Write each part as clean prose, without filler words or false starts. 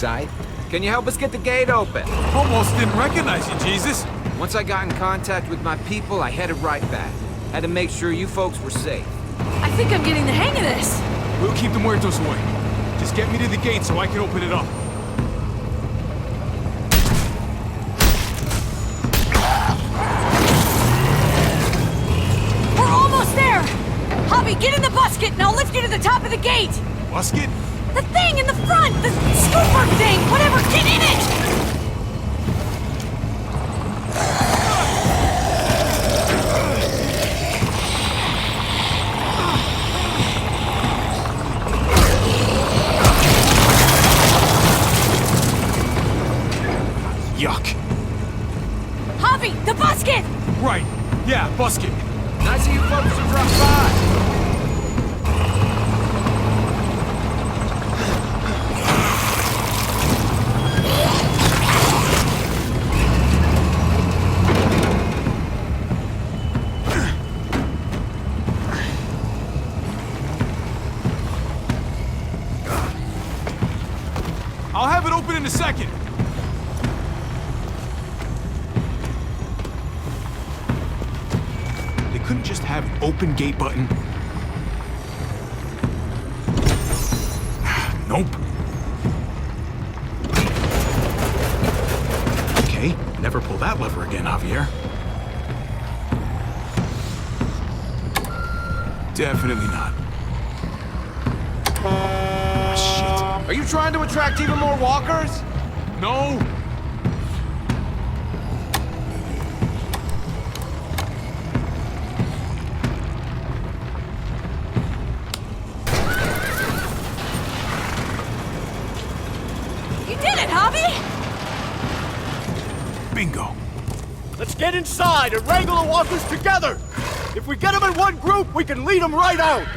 sight. Can you help us get the gate open? Almost didn't recognize you, Jesus. Once I got in contact with my people, I headed right back. Had to make sure you folks were safe. I think I'm getting the hang of this. We'll keep the muertos away. Just get me to the gate so I can open it up. We're almost there! Javi, get in the busket and I'll lift you to the top of the gate! Busket? The thing in the front! The scooper thing! Whatever! Get in it! Yuck. Javi, the busket! Right. Yeah, busket. Nice of you folks to drop by. I'll have it open in a second. They couldn't just have an open gate button. Nope. Okay, never pull that lever again, Javier. Definitely not. Are you trying to attract even more walkers? No! You did it, Javi! Bingo. Let's get inside and wrangle the walkers together! If we get them in one group, we can lead them right out!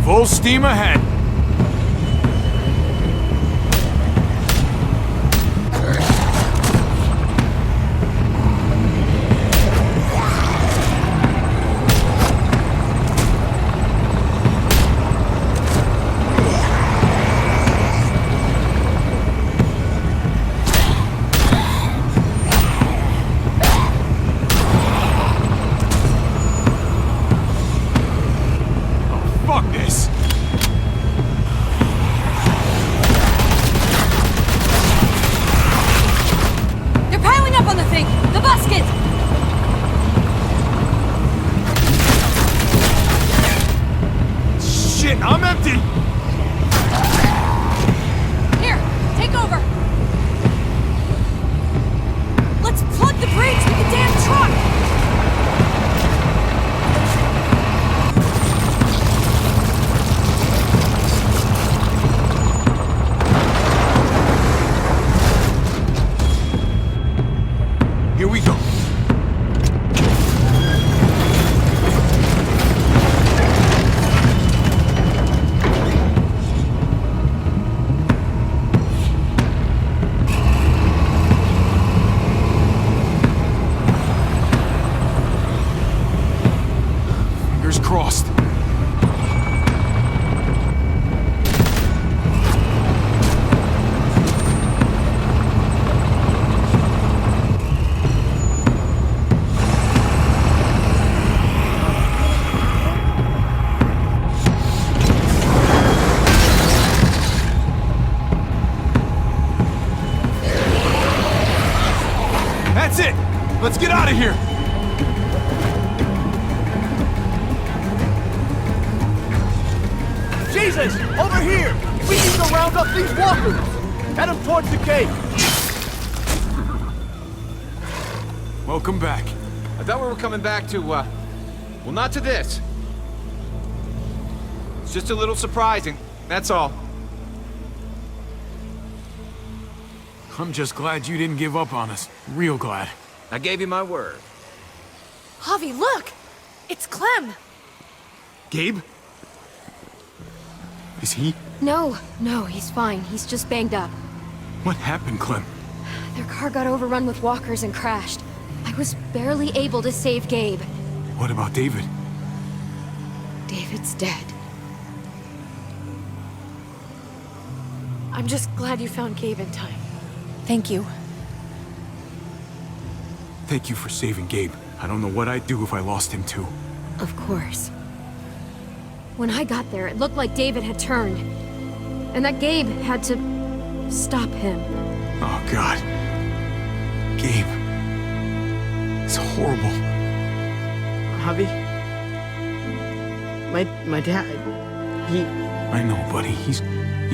Full steam ahead. Fuck this. They're piling up on the thing! The busket! Shit, I'm empty. Here, take over! Let's plug the bridge with the damn truck! Here we go. Fingers crossed. That's it! Let's get out of here! Jesus! Over here! We need to round up these walkers! Head them towards the gate! Welcome back. I thought we were coming back to, well, not to this. It's just a little surprising, that's all. I'm just glad you didn't give up on us. Real glad. I gave you my word. Javi, look! It's Clem! Gabe? Is he? No, he's fine. He's just banged up. What happened, Clem? Their car got overrun with walkers and crashed. I was barely able to save Gabe. What about David? David's dead. I'm just glad you found Gabe in time. Thank you. Thank you for saving Gabe. I don't know what I'd do if I lost him too. Of course. When I got there, it looked like David had turned. And that Gabe had to stop him. Oh, God. Gabe. It's horrible. Javi? My dad, he... I know, buddy. He's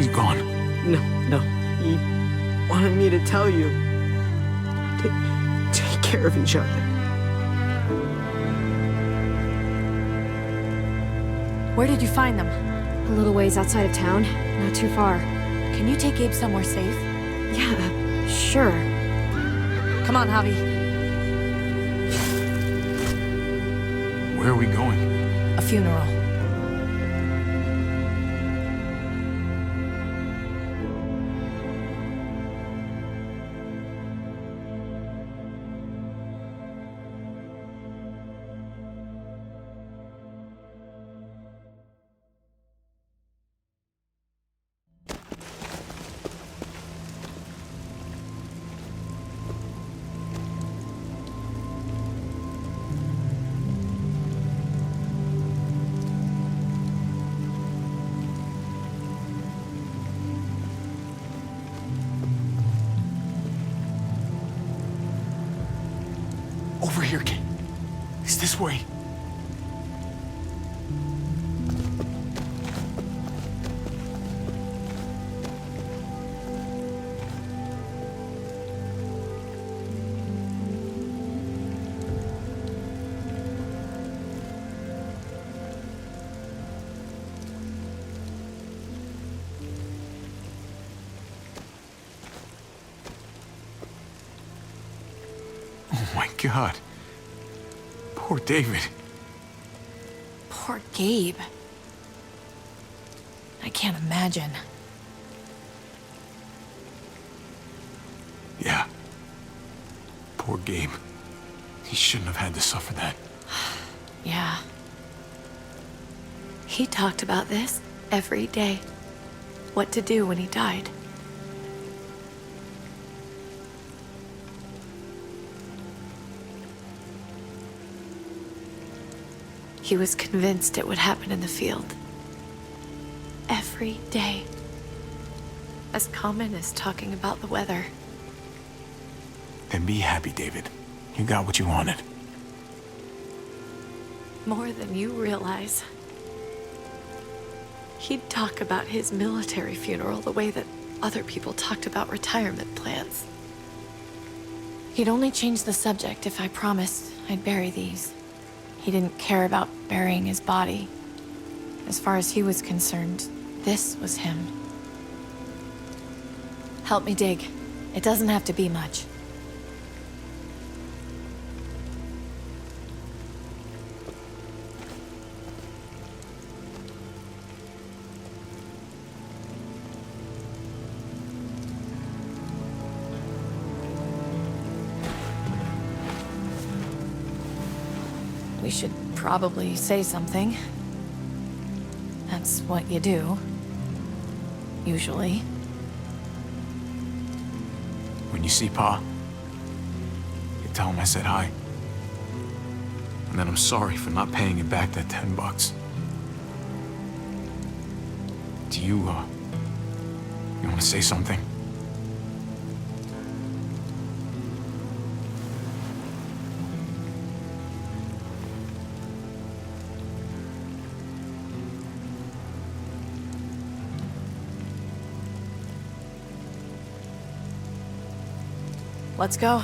gone. No. He wanted me to tell you. Take care of each other. Where did you find them? A little ways outside of town, not too far. Can you take Gabe somewhere safe? Yeah, sure. Come on, Javi. Where are we going? A funeral. Over here, kid. It's this way. Oh my God. Poor David. Poor Gabe. I can't imagine. Yeah. Poor Gabe. He shouldn't have had to suffer that. Yeah. He talked about this every day. What to do when he died. He was convinced it would happen in the field. Every day. As common as talking about the weather. Then be happy, David. You got what you wanted. More than you realize. He'd talk about his military funeral the way that other people talked about retirement plans. He'd only change the subject if I promised I'd bury these. He didn't care about burying his body. As far as he was concerned, this was him. Help me dig. It doesn't have to be much. We should probably say something. That's what you do. Usually. When you see Pa, you tell him I said hi. And that I'm sorry for not paying you back that $10. Do you want to say something? Let's go.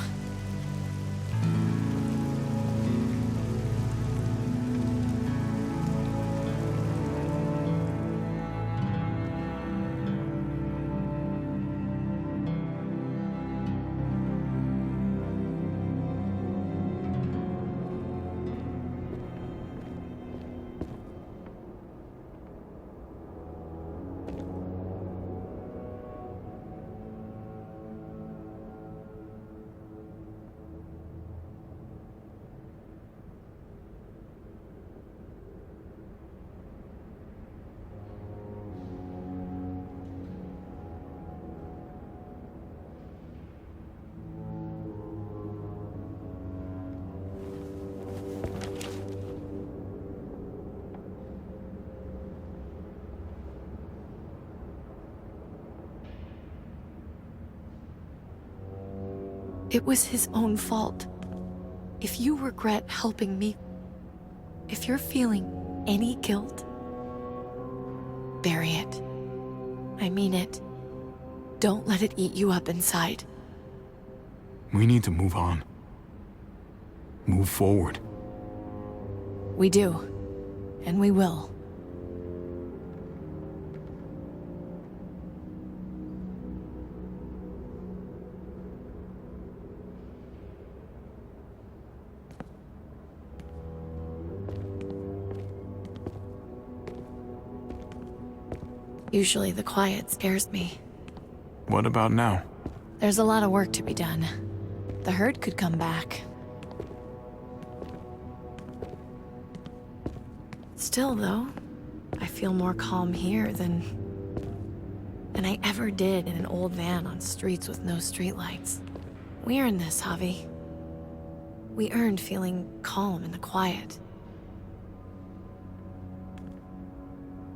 It was his own fault. If you regret helping me, if you're feeling any guilt, bury it. I mean it. Don't let it eat you up inside. We need to move on. Move forward. We do. And we will. Usually the quiet scares me. What about now? There's a lot of work to be done. The herd could come back. Still, though, I feel more calm here than I ever did in an old van on streets with no streetlights. We earned this, Javi. We earned feeling calm in the quiet.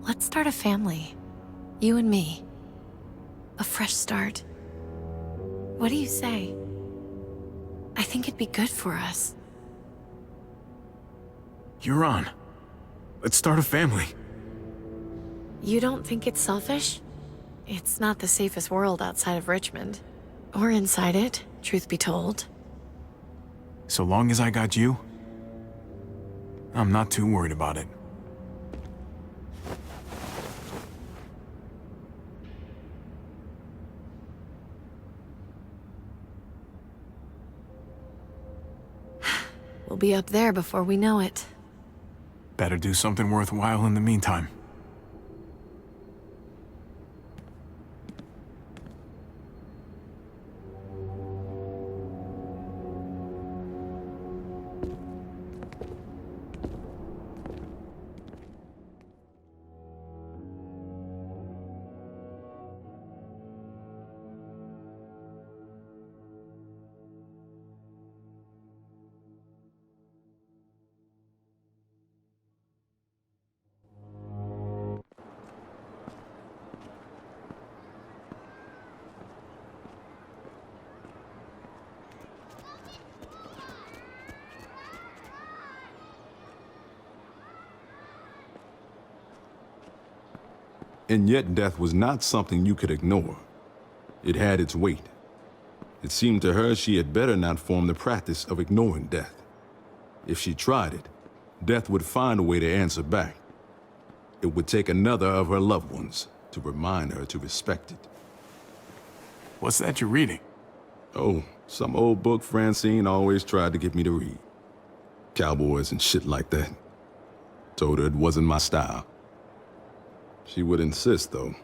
Let's start a family. You and me. A fresh start. What do you say? I think it'd be good for us. You're on. Let's start a family. You don't think it's selfish? It's not the safest world outside of Richmond. Or inside it, truth be told. So long as I got you, I'm not too worried about it. We'll be up there before we know it. Better do something worthwhile in the meantime. And yet death was not something you could ignore. It had its weight. It seemed to her she had better not form the practice of ignoring death. If she tried it, death would find a way to answer back. It would take another of her loved ones to remind her to respect it. What's that you're reading? Oh, some old book Francine always tried to get me to read. Cowboys and shit like that. Told her it wasn't my style. She would insist, though.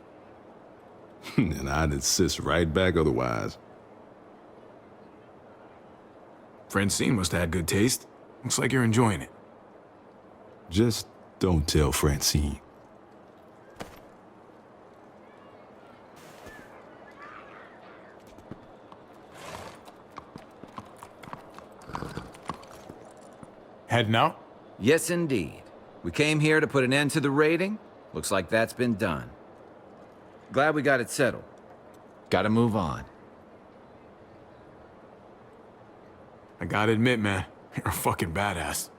And I'd insist right back otherwise. Francine must have had good taste. Looks like you're enjoying it. Just don't tell Francine. Heading out? Yes, indeed. We came here to put an end to the raiding. Looks like that's been done. Glad we got it settled. Gotta move on. I gotta admit, man, you're a fucking badass.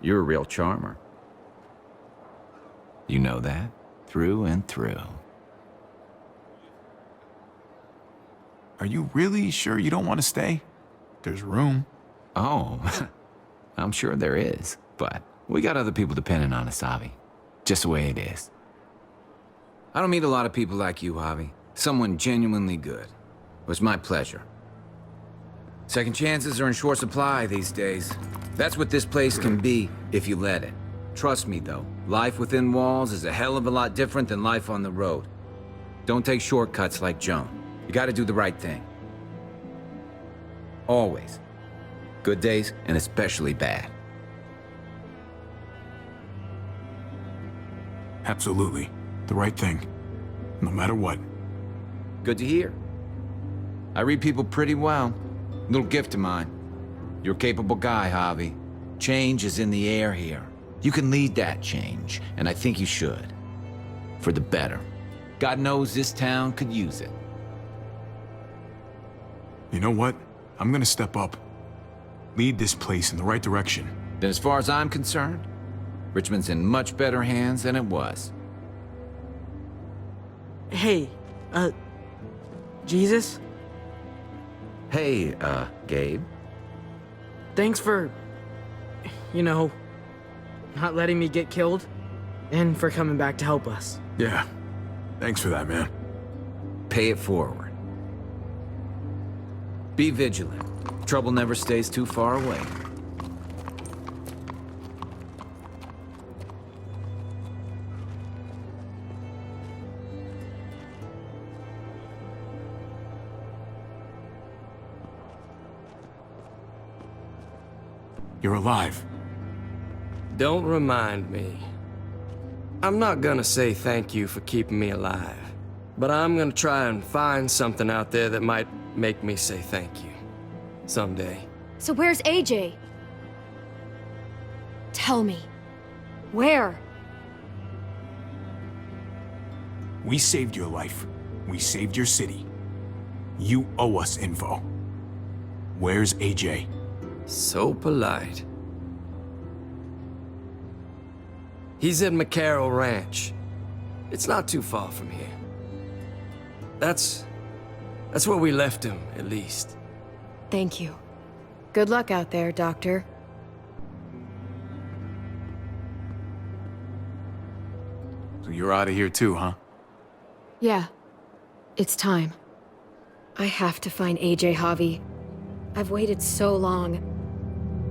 You're a real charmer. You know that? Through and through. Are you really sure you don't want to stay? There's room. Oh, I'm sure there is, but we got other people depending on us, Javi. Just the way it is. I don't meet a lot of people like you, Javi. Someone genuinely good. It was my pleasure. Second chances are in short supply these days. That's what this place can be if you let it. Trust me, though, life within walls is a hell of a lot different than life on the road. Don't take shortcuts like Joan. You gotta do the right thing. Always. Good days, and especially bad. Absolutely. The right thing. No matter what. Good to hear. I read people pretty well. Little gift of mine. You're a capable guy, Javi. Change is in the air here. You can lead that change, and I think you should. For the better. God knows this town could use it. You know what? I'm gonna step up. Lead this place in the right direction. Then as far as I'm concerned, Richmond's in much better hands than it was. Hey, Jesus? Hey, Gabe. Thanks for, not letting me get killed, and for coming back to help us. Yeah. Thanks for that, man. Pay it forward. Be vigilant. Trouble never stays too far away. You're alive. Don't remind me. I'm not gonna say thank you for keeping me alive, but I'm gonna try and find something out there that might make me say thank you. Someday. So where's AJ? Tell me. Where? We saved your life. We saved your city. You owe us info. Where's AJ? So polite. He's at McCarroll Ranch. It's not too far from here. That's where we left him, at least. Thank you. Good luck out there, Doctor. So you're out of here too, huh? Yeah. It's time. I have to find AJ, Javi. I've waited so long.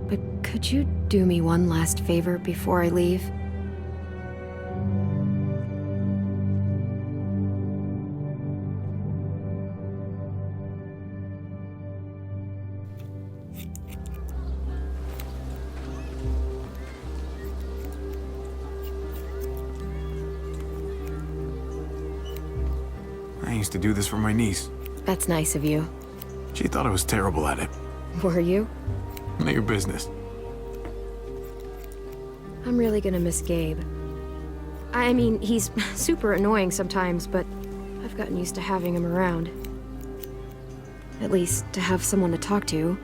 But could you do me one last favor before I leave? I used to do this for my niece. That's nice of you. She thought I was terrible at it. Were you? None of your business. I'm really gonna miss Gabe. I mean, he's super annoying sometimes, but I've gotten used to having him around. At least, to have someone to talk to,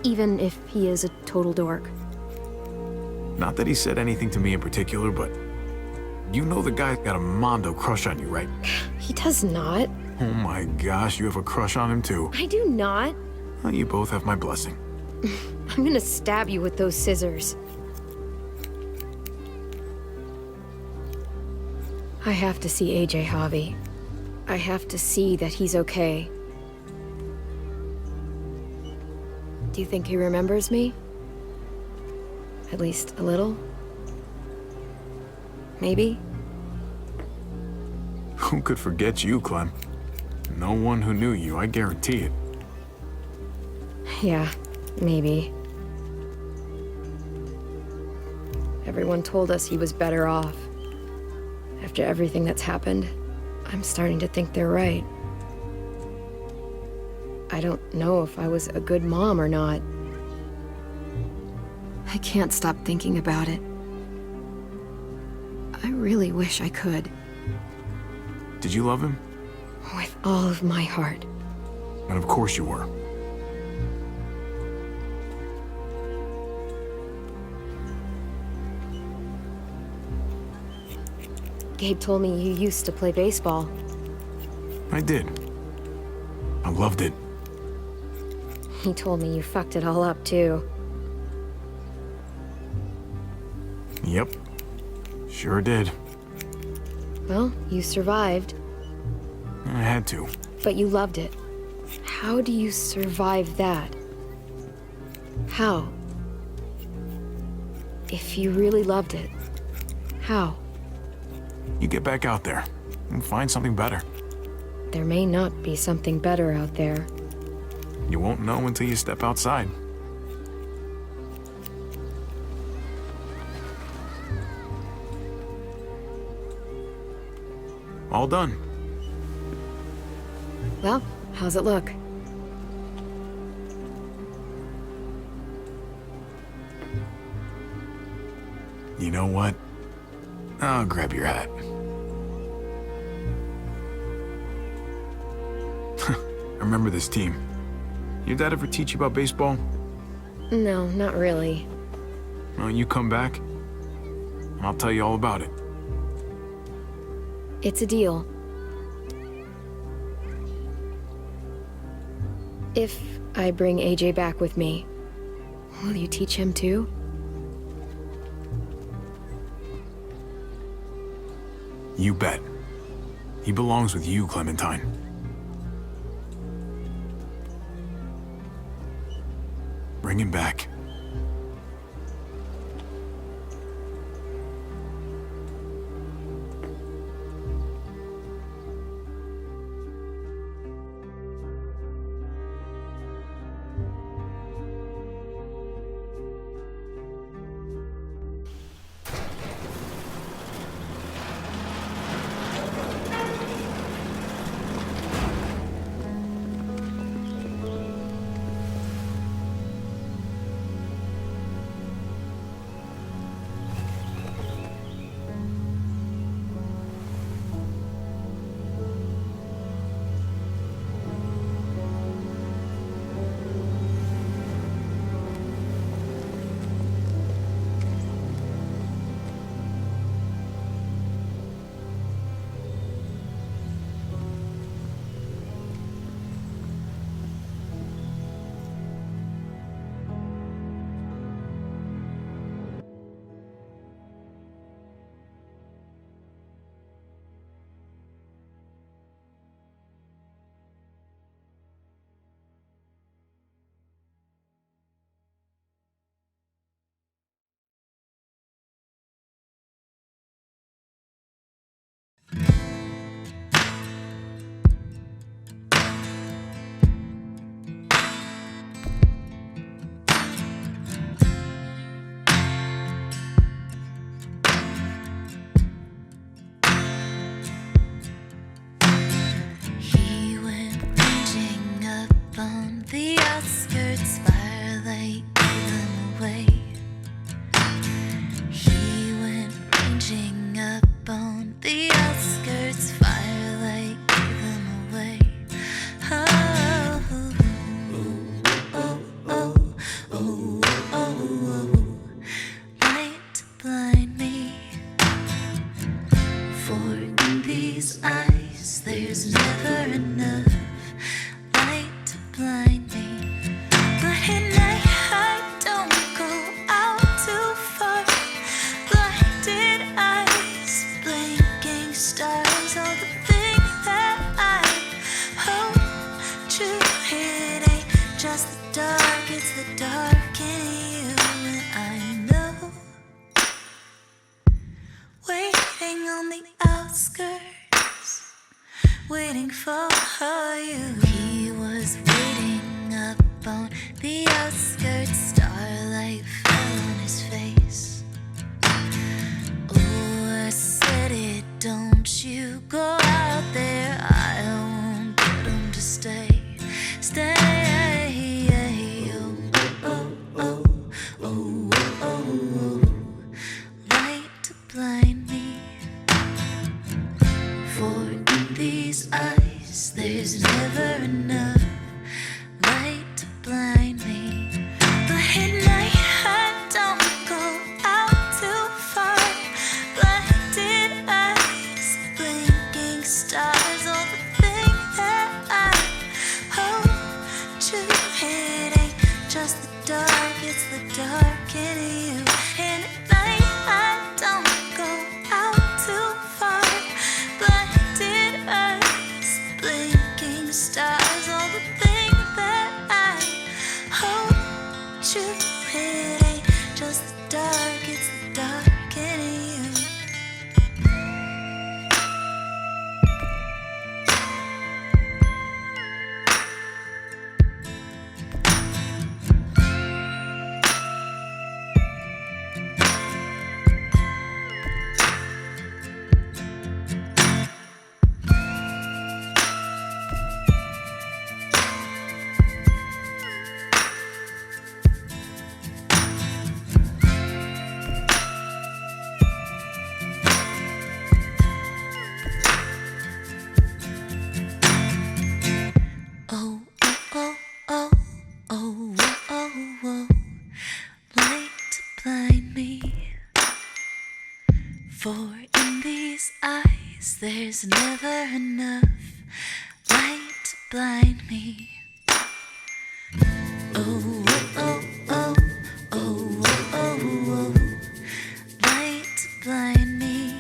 even if he is a total dork. Not that he said anything to me in particular, but you know the guy's got a Mondo crush on you, right? He does not. Oh my gosh, you have a crush on him too. I do not. Well, you both have my blessing. I'm gonna stab you with those scissors. I have to see AJ, Javi. I have to see that he's okay. Do you think he remembers me? At least a little? Maybe? Who could forget you, Clem? No one who knew you, I guarantee it. Yeah, maybe. Everyone told us he was better off. After everything that's happened, I'm starting to think they're right. I don't know if I was a good mom or not. I can't stop thinking about it. I really wish I could. Did you love him? With all of my heart. And of course you were. Gabe told me you used to play baseball. I did. I loved it. He told me you fucked it all up, too. Yep. Sure did. Well, you survived, I had to. but you loved it. How do you survive that? How? If you really loved it, how? You get back out there and find something better. There may not be something better out there. You won't know until you step outside. All done. Well, how's it look? You know what? I'll grab your hat. I remember this team. Your dad ever teach you about baseball? No, not really. Well, you come back, and I'll tell you all about it. It's a deal. If I bring AJ back with me, will you teach him too? You bet. He belongs with you, Clementine. Bring him back. Waiting for you. He was waiting up on the outskirts. Starlight fell on his face. Oh, I said it, don't you go out there. I won't get him to stay. Stay. Oh, oh, oh, oh, oh, oh. Light to blind me. For in these eyes, there's never enough light to blind me. But at night, I don't go out too far. Blinded eyes, blinking stars, all the things that I hold true. It ain't just the dark, it's the dark in you. And at night, I don't go out too far. Blinded eyes, blinking stars, all the For in these eyes, there's never enough light to blind me. Oh, oh, oh, oh, oh, oh, oh, light to blind me.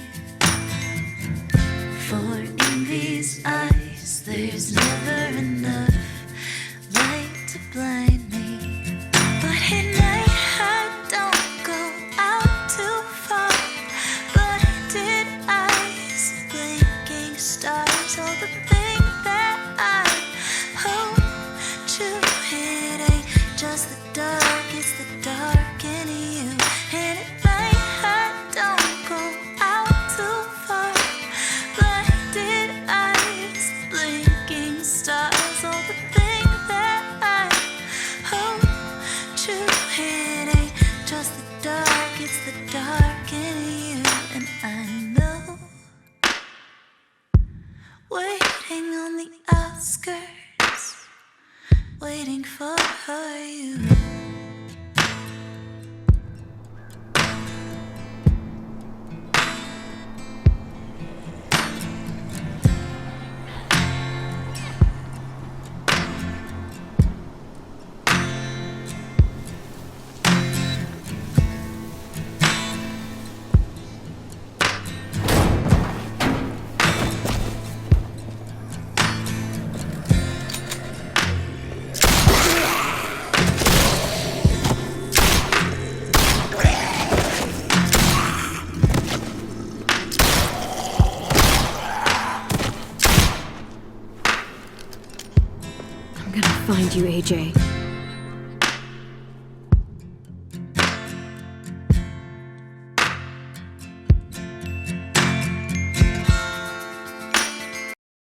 For in these eyes, there's never enough light to blind me. But at night, I don't go out too far. Blinded eyes, blinking stars, all the thing that I hope to. It ain't just the dark, it's the dark in you. And at night, I don't go out too far. Blinded eyes, blinking stars, all the thing that I hope to. It ain't just the dark, it's the dark in you. And I know, waiting on the outskirts, waiting for you. I'm gonna find you, AJ.